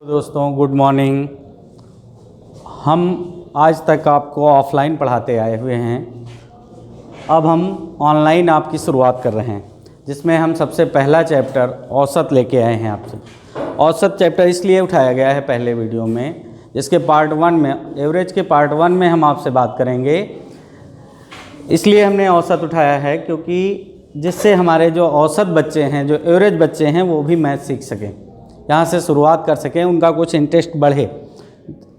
दोस्तों good morning. हम आज तक आपको ऑफलाइन पढ़ाते आए हुए हैं। अब हम ऑनलाइन आपकी शुरुआत कर रहे हैं, जिसमें हम सबसे पहला चैप्टर औसत लेके आए हैं आपसे। औसत चैप्टर इसलिए उठाया गया है पहले वीडियो में, जिसके पार्ट 1 में एवरेज के पार्ट 1 में हम आपसे बात करेंगे। इसलिए हमने औसत उठाया है क्योंकि जिससे हमारे जो औसत बच्चे हैं, जो एवरेज बच्चे हैं, वो भी मैथ सीख सकें, यहाँ से शुरुआत कर सकें, उनका कुछ इंटरेस्ट बढ़े,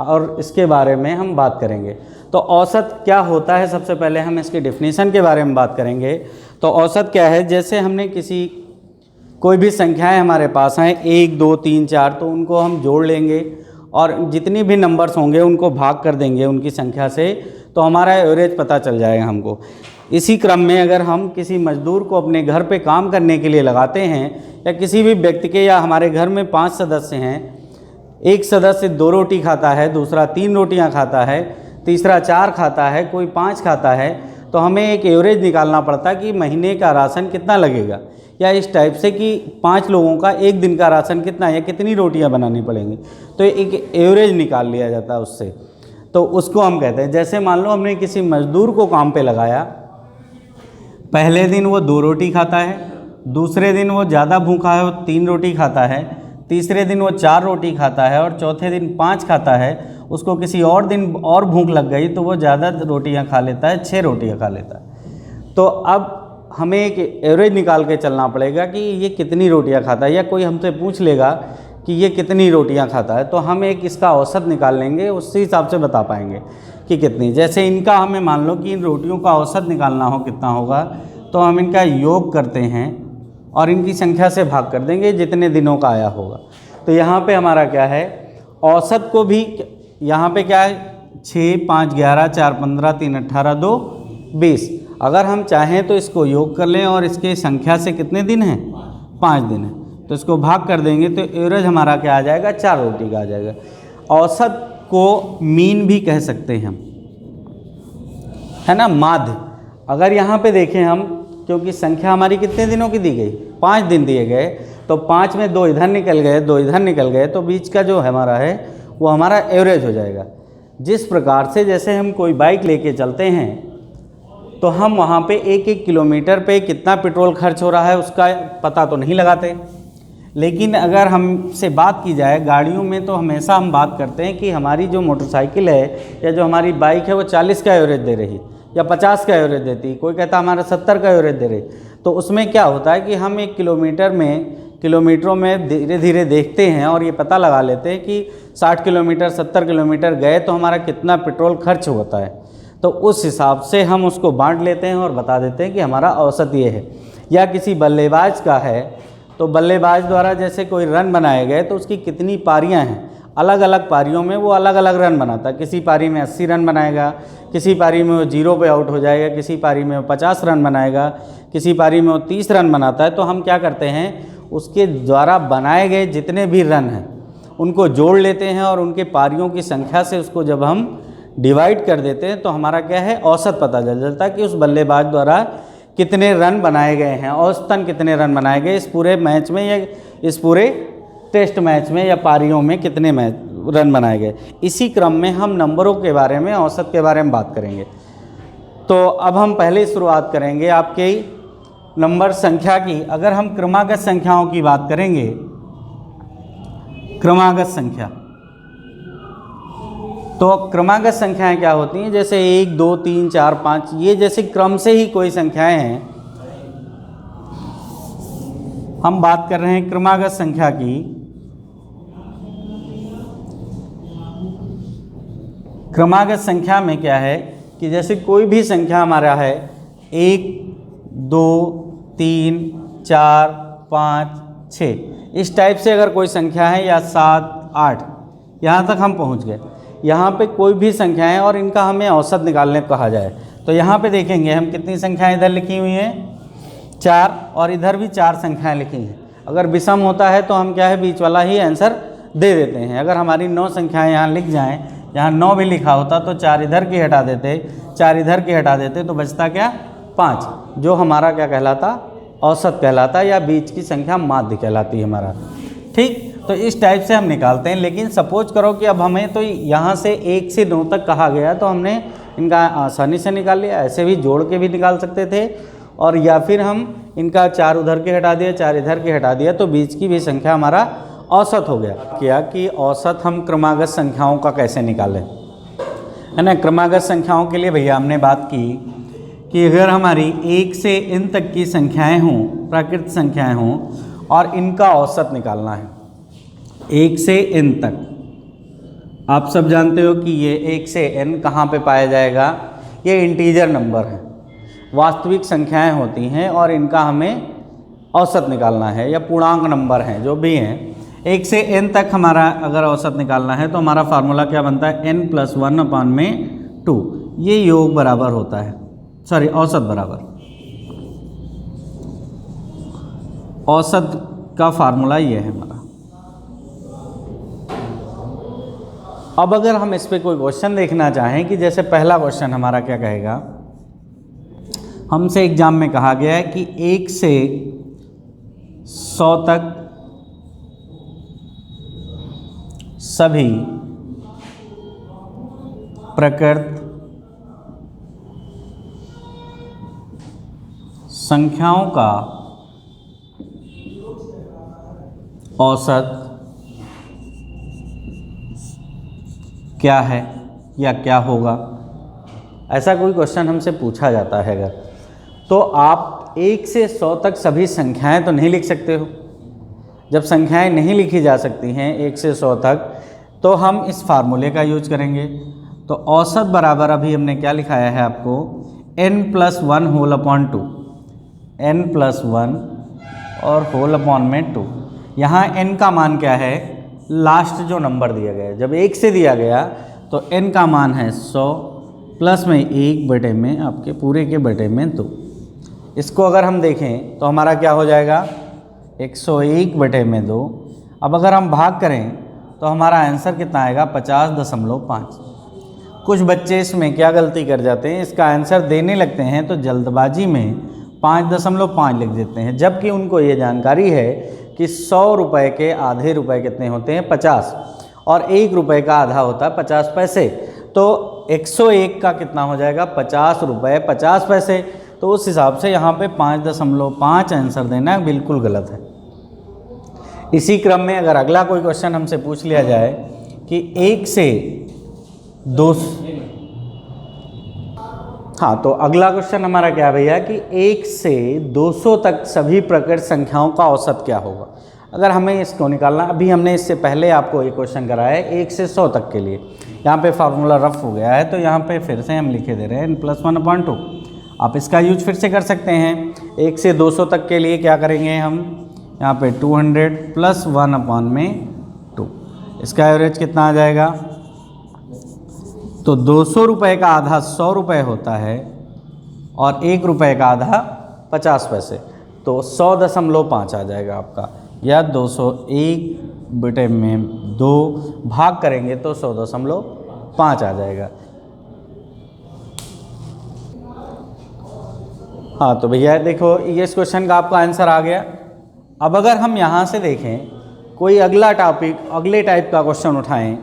और इसके बारे में हम बात करेंगे। तो औसत क्या होता है, सबसे पहले हम इसकी डेफिनेशन के बारे में बात करेंगे। तो औसत क्या है, जैसे हमने कोई भी संख्याएं हमारे पास हैं 1 2 3 4, तो उनको हम जोड़ लेंगे और जितनी भी नंबर्स होंगे उनको भाग कर देंगे उनकी संख्या से, तो हमारा एवरेज पता चल जाएगा हमको। इसी क्रम में अगर हम किसी मजदूर को अपने घर पे काम करने के लिए लगाते हैं, या किसी भी व्यक्ति के, या हमारे घर में 5 सदस्य हैं, एक सदस्य 2 रोटी खाता है, दूसरा 3 रोटियां खाता है, तीसरा 4 खाता है, कोई 5 खाता है, तो हमें एक एवरेज निकालना पड़ता है कि महीने का राशन कितना लगेगा, या इस टाइप से कि 5 लोगों का एक दिन का राशन कितना, या कितनी रोटियां बनानी पड़ेंगी, तो एक एवरेज निकाल लिया जाता है उससे। तो उसको हम कहते हैं, जैसे मान लो हमने किसी मजदूर को काम पे लगाया, पहले दिन वो 2 रोटी खाता है, दूसरे दिन वो ज़्यादा भूखा है, वो 3 रोटी खाता है, तीसरे दिन वो 4 रोटी खाता है, और चौथे दिन 5 खाता है। उसको किसी और दिन और भूख लग गई तो वो ज़्यादा रोटियां खा लेता है, 6 रोटियां खा लेता है। तो अब हमें एक एवरेज निकाल के चलना पड़ेगा कि ये कितनी रोटियां खाता है, या कोई हमसे पूछ लेगा कि ये कितनी रोटियां खाता है, तो हम एक इसका औसत निकाल लेंगे, उसी हिसाब से बता पाएंगे कि कितनी। जैसे इनका हमें मान लो कि इन रोटियों का औसत निकालना हो कितना होगा, तो हम इनका योग करते हैं और इनकी संख्या से भाग कर देंगे जितने दिनों का आया होगा। तो यहाँ पे हमारा क्या है, औसत को भी यहाँ पे क्या है, 6 5 11 4 15 3 18 2 20। अगर हम चाहें तो इसको योग कर लें और इसके संख्या से कितने दिन हैं, 5 दिन हैं, तो इसको भाग कर देंगे तो एवरेज हमारा क्या आ जाएगा, 4 रोटी का आ जाएगा। औसत को मीन भी कह सकते हैं हम, है ना, माध्य। अगर यहाँ पे देखें हम, क्योंकि संख्या हमारी कितने दिनों की दी गई, 5 दिन दिए गए, तो 5 में 2 इधर निकल गए, 2 इधर निकल गए, तो बीच का जो हमारा है वो हमारा एवरेज हो जाएगा। जिस प्रकार से जैसे हम कोई बाइक लेके चलते हैं, तो हम वहाँ पे 1-1 किलोमीटर पे कितना पेट्रोल खर्च हो रहा है उसका पता तो नहीं लगाते, लेकिन अगर हमसे बात की जाए गाड़ियों में, तो हमेशा हम बात करते हैं कि हमारी जो मोटरसाइकिल है या जो हमारी बाइक है वो 40 का एवरेज दे रही या 50 का एवरेज देती, कोई कहता हमारा 70 का एवरेज दे रही। तो उसमें क्या होता है कि हम 1 किलोमीटरों में धीरे धीरे देखते हैं और ये पता लगा लेते हैं कि 60 किलोमीटर 70 किलोमीटर गए तो हमारा कितना पेट्रोल खर्च होता है। तो उस हिसाब से हम उसको बांट लेते हैं और बता देते हैं कि हमारा औसत ये है। या किसी बल्लेबाज का है, तो बल्लेबाज द्वारा जैसे कोई रन बनाए गए, तो उसकी कितनी पारियां हैं, अलग अलग पारियों में वो अलग अलग रन बनाता है। किसी पारी में 80 रन बनाएगा, किसी पारी में वो 0 पे आउट हो जाएगा, किसी पारी में वो 50 रन बनाएगा, किसी पारी में वो 30 रन बनाता है। तो हम क्या करते हैं, उसके द्वारा बनाए गए जितने भी रन हैं उनको जोड़ लेते हैं, और उनके पारियों की संख्या से उसको जब हम डिवाइड कर देते हैं, तो हमारा क्या है, औसत पता चल जाता है कि उस बल्लेबाज द्वारा कितने रन बनाए गए हैं, औसतन कितने रन बनाए गए इस पूरे मैच में, या इस पूरे टेस्ट मैच में, या पारियों में कितने रन बनाए गए। इसी क्रम में हम नंबरों के बारे में, औसत के बारे में बात करेंगे। तो अब हम पहले शुरुआत करेंगे आपके नंबर संख्या की। अगर हम क्रमागत संख्याओं की बात करेंगे, क्रमागत संख्या, तो क्रमागत संख्याएं क्या होती हैं, जैसे 1 2 3 4 5, ये जैसे क्रम से ही कोई संख्याएं हैं। हम बात कर रहे हैं क्रमागत संख्या की। क्रमागत संख्या में क्या है कि जैसे कोई भी संख्या हमारा है 1 2 3 4 5 6, इस टाइप से अगर कोई संख्या है, या 7 8, यहाँ तक हम पहुँच गए। यहाँ पे कोई भी संख्याएं और इनका हमें औसत निकालने को कहा जाए, तो यहाँ पे देखेंगे हम कितनी संख्याएं इधर लिखी हुई हैं, 4, और इधर भी 4 संख्याएं लिखी हैं। अगर विषम होता है तो हम क्या है, बीच वाला ही आंसर दे देते हैं। अगर हमारी 9 संख्याएं यहाँ लिख जाएं, यहाँ 9 भी लिखा होता तो 4 इधर की हटा देते, 4 इधर की हटा देते, तो बचता क्या, 5, जो हमारा क्या कहलाता, औसत कहलाता, या बीच की संख्या माध्य कहलाती है हमारा। ठीक। तो इस टाइप से हम निकालते हैं। लेकिन सपोज करो कि अब हमें तो यहाँ से 1 से 9 तक कहा गया, तो हमने इनका आसानी से निकाल लिया। ऐसे भी जोड़ के भी निकाल सकते थे, और या फिर हम इनका 4 उधर के हटा दिया, 4 इधर के हटा दिया, तो बीच की भी संख्या हमारा औसत हो गया। क्या कि औसत हम क्रमागत संख्याओं का कैसे निकालें, है ना। क्रमागत संख्याओं के लिए भैया हमने बात की कि अगर हमारी 1 से n तक की संख्याएं हों, प्राकृत संख्याएं हों, और इनका औसत निकालना है 1 से n तक। आप सब जानते हो कि ये 1 से n कहाँ पे पाया जाएगा, ये इंटीजर नंबर है, वास्तविक संख्याएं होती हैं, और इनका हमें औसत निकालना है, या पूर्णांक नंबर हैं जो भी हैं। 1 से n तक हमारा अगर औसत निकालना है तो हमारा फार्मूला क्या बनता है, n+1/2। ये योग बराबर होता है, सॉरी औसत बराबर, औसत का फार्मूला ये है हमारा। अब अगर हम इस पे कोई क्वेश्चन देखना चाहें कि जैसे पहला क्वेश्चन हमारा क्या कहेगा, हमसे एग्जाम में कहा गया है कि 1 से 100 तक सभी प्रकृत संख्याओं का औसत क्या है या क्या होगा। ऐसा कोई क्वेश्चन हमसे पूछा जाता है अगर, तो आप 1 से 100 तक सभी संख्याएं तो नहीं लिख सकते हो। जब संख्याएं नहीं लिखी जा सकती हैं 1 से 100 तक, तो हम इस फार्मूले का यूज करेंगे। तो औसत बराबर अभी हमने क्या लिखाया है आपको, n+1/2, n+1 और होल अपॉन में 2। यहाँ n का मान क्या है, लास्ट जो नंबर दिया गया है, जब 1 से दिया गया तो n का मान है 100 प्लस में 1 बटे में आपके पूरे के बटे में 2। इसको अगर हम देखें तो हमारा क्या हो जाएगा, 101 बटे में 2। अब अगर हम भाग करें तो हमारा आंसर कितना आएगा, 50.5। कुछ बच्चे इसमें क्या गलती कर जाते हैं, इसका आंसर देने लगते हैं तो जल्दबाजी में 5.5 लिख देते हैं, जबकि उनको ये जानकारी है कि 100 रुपये के आधे रुपये कितने होते हैं, 50, और 1 रुपये का आधा होता है 50 पैसे। तो 101 का कितना हो जाएगा, 50 रुपये 50 पैसे। तो उस हिसाब से यहाँ पे 5.5 आंसर देना बिल्कुल गलत है। इसी क्रम में अगर अगला कोई क्वेश्चन हमसे पूछ लिया जाए कि 1 से 2, हाँ, तो अगला क्वेश्चन हमारा क्या है भैया कि 1 से 200 तक सभी प्रकृत संख्याओं का औसत क्या होगा। अगर हमें इसको निकालना, अभी हमने इससे पहले आपको एक क्वेश्चन कराया है 1 से 100 तक के लिए, यहाँ पे फार्मूला रफ हो गया है, तो यहाँ पे फिर से हम लिखे दे रहे हैं n+1/2। आप इसका यूज फिर से कर सकते हैं। 1 से 200 तक के लिए क्या करेंगे हम, यहाँ पे 200 + 1/2। इसका एवरेज कितना आ जाएगा, तो 200 रुपये का आधा 100 रुपये होता है, और 1 रुपये का आधा 50 पैसे, तो 100.5 आ जाएगा आपका, या 201 बटे में 2 भाग करेंगे तो 100.5 आ जाएगा। हाँ, तो भैया देखो ये इस क्वेश्चन का आपका आंसर आ गया। अब अगर हम यहाँ से देखें कोई अगला टॉपिक, अगले टाइप का क्वेश्चन उठाएं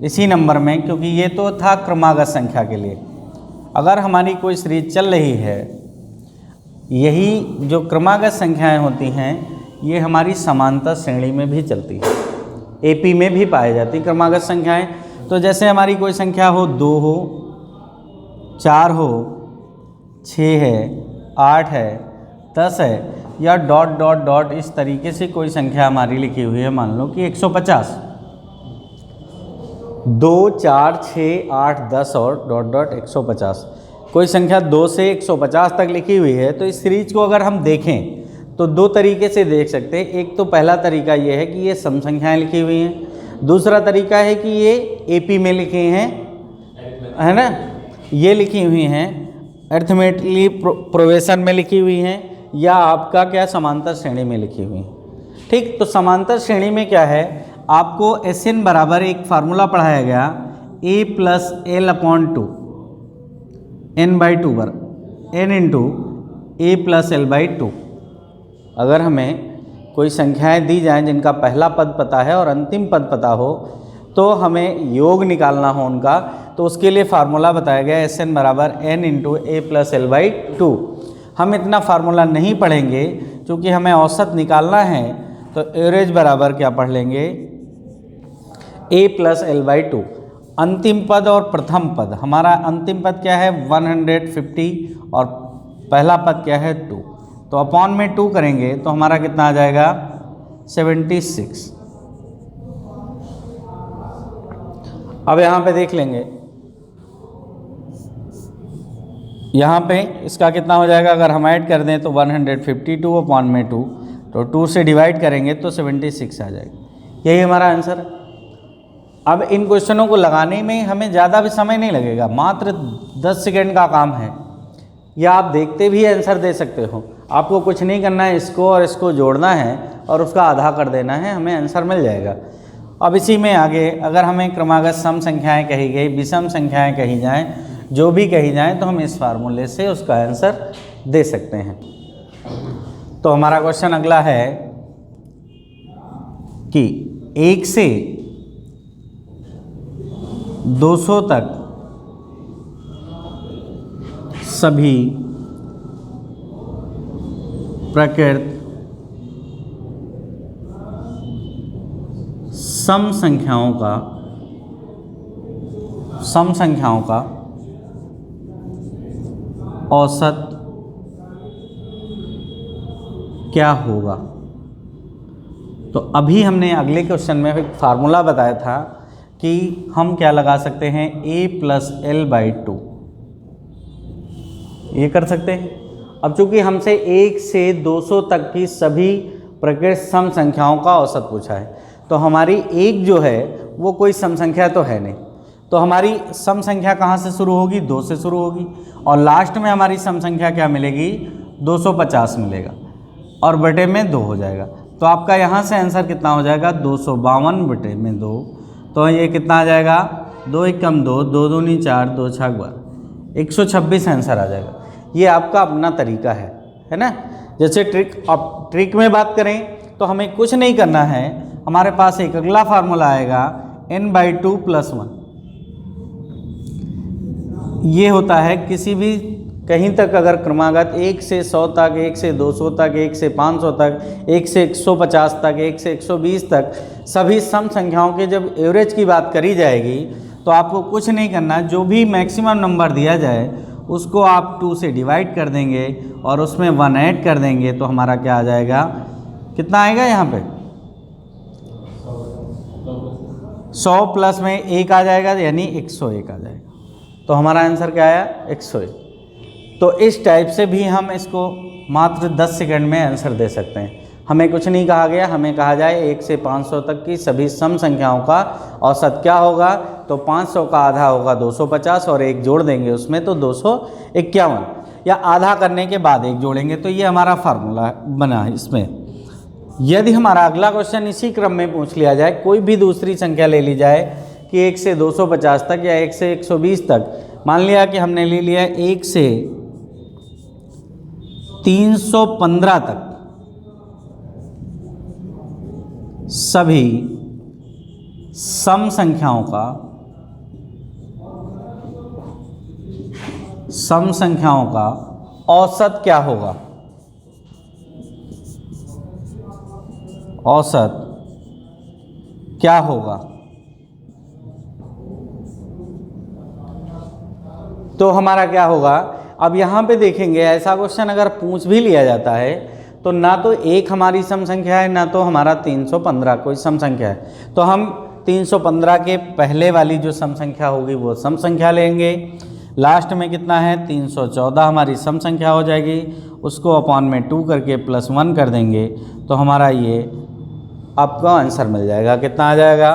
इसी नंबर में, क्योंकि ये तो था क्रमागत संख्या के लिए। अगर हमारी कोई सीरीज चल रही है, यही जो क्रमागत संख्याएं होती हैं ये हमारी समांतर श्रेणी में भी चलती है, एपी में भी पाई जाती क्रमागत संख्याएं। तो जैसे हमारी कोई संख्या हो 2 हो, 4 हो, 6 है, 8 है, 10 है, या ... इस तरीके से कोई संख्या हमारी लिखी हुई है, मान लो कि 150। 2, 4, 6, 8, 10 और ... 150, कोई संख्या 2 से 150 तक लिखी हुई है। तो इस सीरीज को अगर हम देखें तो 2 तरीके से देख सकते हैं। एक तो पहला तरीका ये है कि ये सम संख्याएँ लिखी हुई हैं, दूसरा तरीका है कि ये एपी में लिखी हैं, है ना, ये लिखी हुई हैं अरिथमेटिकली प्रोग्रेशन में लिखी हुई हैं, या आपका क्या समांतर श्रेणी में लिखी हुई हैं। ठीक, तो समांतर श्रेणी में क्या है, आपको SN बराबर एक फार्मूला पढ़ाया गया A + L/2, n/2 n × A + L/2। अगर हमें कोई संख्याएं दी जाएं जिनका पहला पद पता है और अंतिम पद पता हो, तो हमें योग निकालना हो उनका, तो उसके लिए फार्मूला बताया गया Sn बराबर n into a plus L by two. हम इतना फार्मूला नहीं पढ़ेंगे क्योंकि हमें औसत निकालना है, तो एवरेज बराबर क्या पढ़ लेंगे a plus L by two. अंतिम पद और प्रथम पद, हमारा अंतिम पद क्या है 150 और पहला पद क्या है 2, तो अपॉन में 2 करेंगे तो हमारा कितना आ जाएगा 76। अब यहाँ पे देख लेंगे, यहाँ पे इसका कितना हो जाएगा, अगर हम ऐड कर दें तो 152 अपॉन में 2, तो 2 से डिवाइड करेंगे तो 76 आ जाएगा। यही हमारा आंसर है। अब इन क्वेश्चनों को लगाने में हमें ज़्यादा भी समय नहीं लगेगा, मात्र 10 सेकेंड का काम है, या आप देखते भी आंसर दे सकते हो। आपको कुछ नहीं करना है, इसको और इसको जोड़ना है और उसका आधा कर देना है, हमें आंसर मिल जाएगा। अब इसी में आगे अगर हमें क्रमागत सम संख्याएं कही गई, विषम संख्याएं कही जाएं, जो भी कही जाएं, तो हम इस फार्मूले से उसका आंसर दे सकते हैं। तो हमारा क्वेश्चन अगला है कि 1 से 200 तक सभी प्रकृत सम संख्याओं का औसत क्या होगा। तो अभी हमने अगले क्वेश्चन में एक फार्मूला बताया था कि हम क्या लगा सकते हैं a plus L by two, ये कर सकते हैं। अब चूंकि हमसे 1 से 200 तक की सभी प्रकृत सम संख्याओं का औसत पूछा है, तो हमारी 1 जो है वो कोई सम संख्या तो है नहीं, तो हमारी सम संख्या कहाँ से शुरू होगी, 2 से शुरू होगी, और लास्ट में हमारी सम संख्या क्या मिलेगी 250 मिलेगा और बटे में 2 हो जाएगा। तो आपका यहाँ से आंसर कितना हो जाएगा 252 बटे में 2, तो ये कितना आ जाएगा 2 एकम 2, 2 दूनी 4, 2 छक 12, 126 आंसर आ जाएगा। ये आपका अपना तरीका है ना। जैसे ट्रिक में बात करें तो हमें कुछ नहीं करना है, हमारे पास एक अगला फार्मूला आएगा n/2 + 1। ये होता है किसी भी कहीं तक अगर क्रमागत 1 से 100 तक, 1 से 200 तक, 1 से 500 तक, 1 से 150 तक, 1 से 120 तक सभी सम संख्याओं के जब एवरेज की बात करी जाएगी, तो आपको कुछ नहीं करना, जो भी मैक्सिमम नंबर दिया जाए उसको आप 2 से डिवाइड कर देंगे और उसमें 1 ऐड कर देंगे, तो हमारा क्या आ जाएगा, कितना आएगा यहाँ पे 100 प्लस में 1 आ जाएगा, यानी 101 आ जाएगा। तो हमारा आंसर क्या आया 101। तो इस टाइप से भी हम इसको मात्र 10 सेकंड में आंसर दे सकते हैं। हमें कुछ नहीं कहा गया, हमें कहा जाए 1 से 500 तक की सभी सम संख्याओं का औसत क्या होगा, तो 500 का आधा होगा 250 और 1 जोड़ देंगे उसमें तो 251, या आधा करने के बाद 1 जोड़ेंगे। तो ये हमारा फार्मूला बना इसमें। यदि हमारा अगला क्वेश्चन इसी क्रम में पूछ लिया जाए, कोई भी दूसरी संख्या ले ली जाए कि 1 से 250 तक या 1 से 120 तक, मान लिया कि हमने ले लिया 1 से 315 तक सभी सम संख्याओं का औसत क्या होगा, औसत क्या होगा। तो हमारा क्या होगा, अब यहाँ पे देखेंगे ऐसा क्वेश्चन अगर पूछ भी लिया जाता है तो ना तो 1 हमारी सम संख्या है, ना तो हमारा 315 कोई सम संख्या है, तो हम 315 के पहले वाली जो सम संख्या होगी वो सम संख्या लेंगे। लास्ट में कितना है 314 हमारी सम संख्या हो जाएगी, उसको अपॉन में 2 करके +1 कर देंगे, तो हमारा ये आपको आंसर मिल जाएगा। कितना आ जाएगा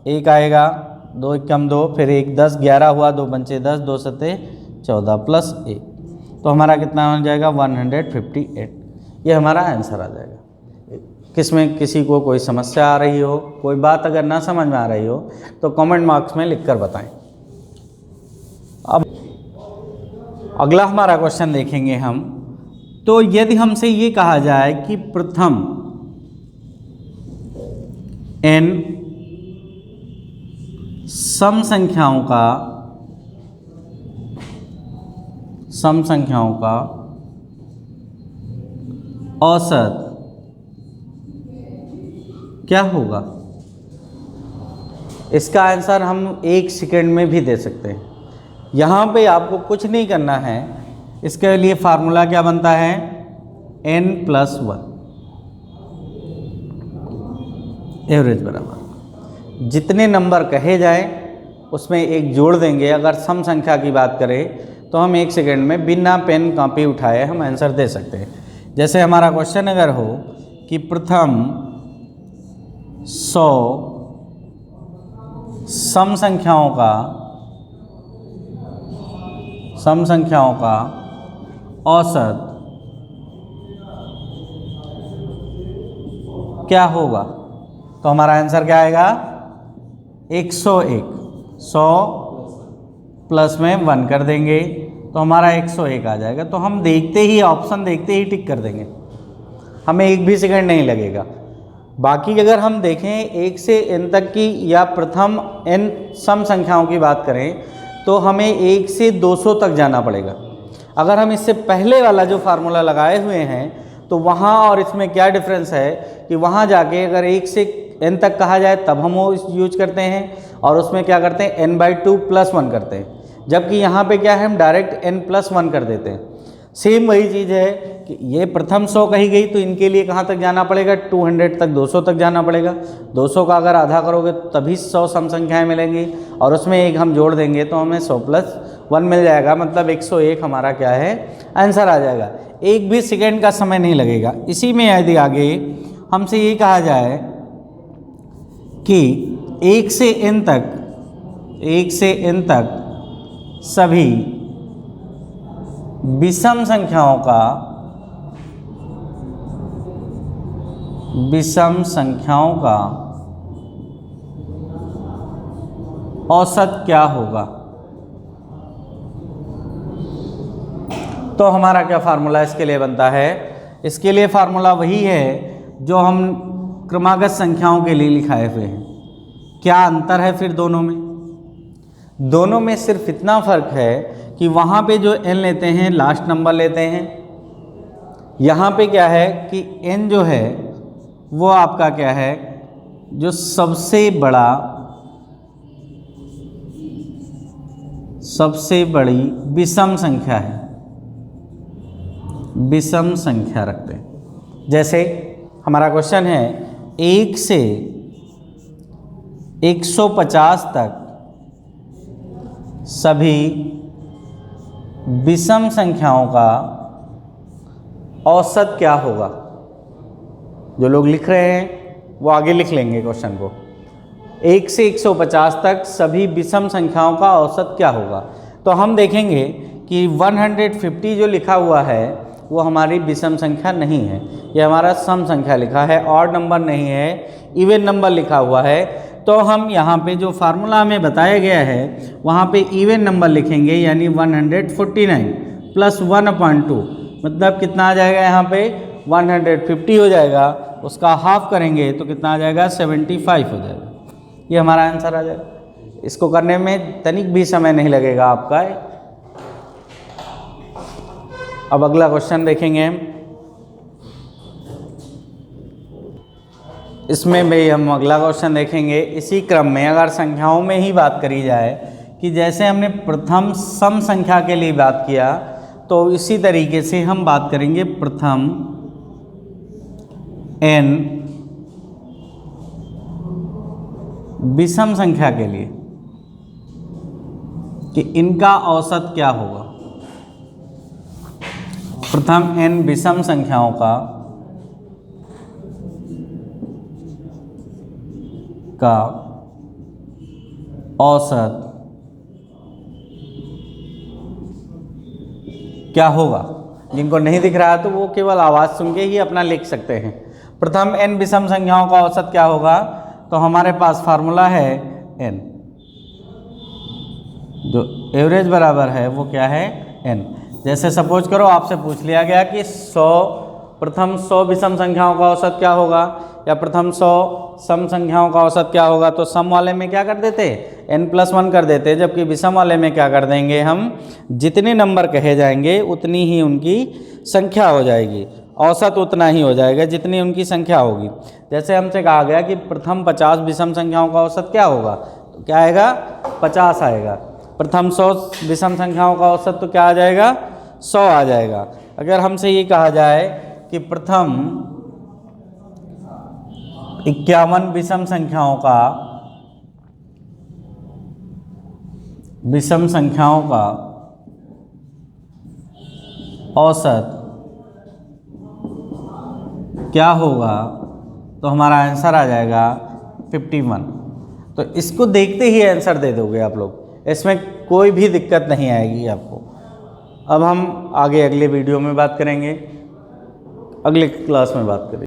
1 आएगा, 2 एकम 2, फिर 1 10 11 हुआ, 2 पंचे 10, 2 सत्ते 14 + 1, तो हमारा कितना हो जाएगा 158। ये हमारा आंसर आ जाएगा। किसमें किसी को कोई समस्या आ रही हो, कोई बात अगर ना समझ में आ रही हो तो कमेंट बॉक्स में लिखकर बताएं। अब अगला हमारा क्वेश्चन देखेंगे हम। तो यदि हमसे ये कहा जाए कि प्रथम n सम संख्याओं का औसत क्या होगा। इसका आंसर हम 1 सेकंड में भी दे सकते हैं। यहाँ पे आपको कुछ नहीं करना है, इसके लिए फार्मूला क्या बनता है, n+1 एवरेज बराबर जितने नंबर कहे जाए उसमें एक जोड़ देंगे। अगर सम संख्या की बात करें तो हम 1 सेकंड में बिना पेन कॉपी उठाए हम आंसर दे सकते हैं। जैसे हमारा क्वेश्चन अगर हो कि प्रथम 100 सम संख्याओं का औसत क्या होगा, तो हमारा आंसर क्या आएगा 101। 100 प्लस में 1 कर देंगे तो हमारा 101 आ जाएगा। तो हम देखते ही ऑप्शन देखते ही टिक कर देंगे, हमें 1 भी सेकंड नहीं लगेगा। बाकी अगर हम देखें 1 से n तक की या प्रथम n सम संख्याओं की बात करें तो हमें 1 से 200 तक जाना पड़ेगा। अगर हम इससे पहले वाला जो फार्मूला लगाए हुए हैं तो वहाँ और इसमें क्या डिफरेंस है कि वहाँ जाके अगर 1 से n तक कहा जाए तब हम वो यूज करते हैं और उसमें क्या करते हैं n/2 + 1 करते हैं, जबकि यहाँ पे क्या है हम डायरेक्ट n+1 कर देते हैं। सेम वही चीज़ है कि ये प्रथम 100 कही गई तो इनके लिए कहाँ तक जाना पड़ेगा, 200 तक 200 तक जाना पड़ेगा। 200 का अगर आधा करोगे तो तभी 100 सम संख्याएँ मिलेंगी और उसमें एक हम जोड़ देंगे तो हमें 100 + 1 मिल जाएगा, मतलब 101 हमारा क्या है आंसर आ जाएगा। 1 भी सेकेंड का समय नहीं लगेगा। इसी में यदि आगे हमसे ये कहा जाए कि 1 से n तक सभी विषम संख्याओं का औसत क्या होगा, तो हमारा क्या फार्मूला इसके लिए बनता है। इसके लिए फार्मूला वही है जो हम क्रमागत संख्याओं के लिए लिखाए हुए हैं। क्या अंतर है फिर दोनों में सिर्फ इतना फ़र्क है कि वहाँ पे जो n लेते हैं लास्ट नंबर लेते हैं, यहाँ पे क्या है कि n जो है वो आपका क्या है जो सबसे बड़ी विषम संख्या है, विषम संख्या रखते हैं। जैसे हमारा क्वेश्चन है 1 से 150 तक सभी विषम संख्याओं का औसत क्या होगा। जो लोग लिख रहे हैं वो आगे लिख लेंगे क्वेश्चन को। 1 से 150 तक सभी विषम संख्याओं का औसत क्या होगा, तो हम देखेंगे कि 150 जो लिखा हुआ है वो हमारी विषम संख्या नहीं है, ये हमारा सम संख्या लिखा है, ऑड नंबर नहीं है, इवन नंबर लिखा हुआ है। तो हम यहाँ पे जो फार्मूला हमें बताया गया है वहाँ पे इवन नंबर लिखेंगे, यानी 149 + 1/2, मतलब कितना आ जाएगा, यहाँ पे 150 हो जाएगा, उसका हाफ करेंगे तो कितना आ जाएगा 75 हो जाएगा। ये हमारा आंसर आ जाएगा। इसको करने में तनिक भी समय नहीं लगेगा आपका। अब अगला क्वेश्चन देखेंगे हम। इसमें भी हम अगला क्वेश्चन देखेंगे इसी क्रम में। अगर संख्याओं में ही बात करी जाए कि जैसे हमने प्रथम सम संख्या के लिए बात किया तो इसी तरीके से हम बात करेंगे प्रथम n विषम संख्या के लिए कि इनका औसत क्या होगा। प्रथम n विषम संख्याओं का औसत क्या होगा। जिनको नहीं दिख रहा है तो वो केवल आवाज़ सुन के ही अपना लिख सकते हैं। प्रथम n विषम संख्याओं का औसत क्या होगा, तो हमारे पास फार्मूला है n, जो एवरेज बराबर है वो क्या है n। जैसे सपोज करो आपसे पूछ लिया गया कि प्रथम 100 विषम संख्याओं का औसत क्या होगा, या प्रथम 100 सम संख्याओं का औसत क्या होगा, तो सम वाले में क्या कर देते n+1 कर देते, जबकि विषम वाले में क्या कर देंगे हम, जितने नंबर कहे जाएंगे उतनी ही उनकी संख्या हो जाएगी, औसत उतना ही हो जाएगा जितनी उनकी संख्या होगी। जैसे हमसे कहा गया कि प्रथम 50 विषम संख्याओं का औसत क्या होगा, तो क्या आएगा 50 आएगा। प्रथम 100 विषम संख्याओं का औसत तो क्या आ जाएगा 100 आ जाएगा। अगर हमसे ये कहा जाए कि प्रथम 51 विषम संख्याओं का औसत क्या होगा, तो हमारा आंसर आ जाएगा 51। तो इसको देखते ही आंसर दे दोगे आप लोग, इसमें कोई भी दिक्कत नहीं आएगी आपको। अब हम आगे अगले वीडियो में बात करेंगे, अगले क्लास में बात करेंगे।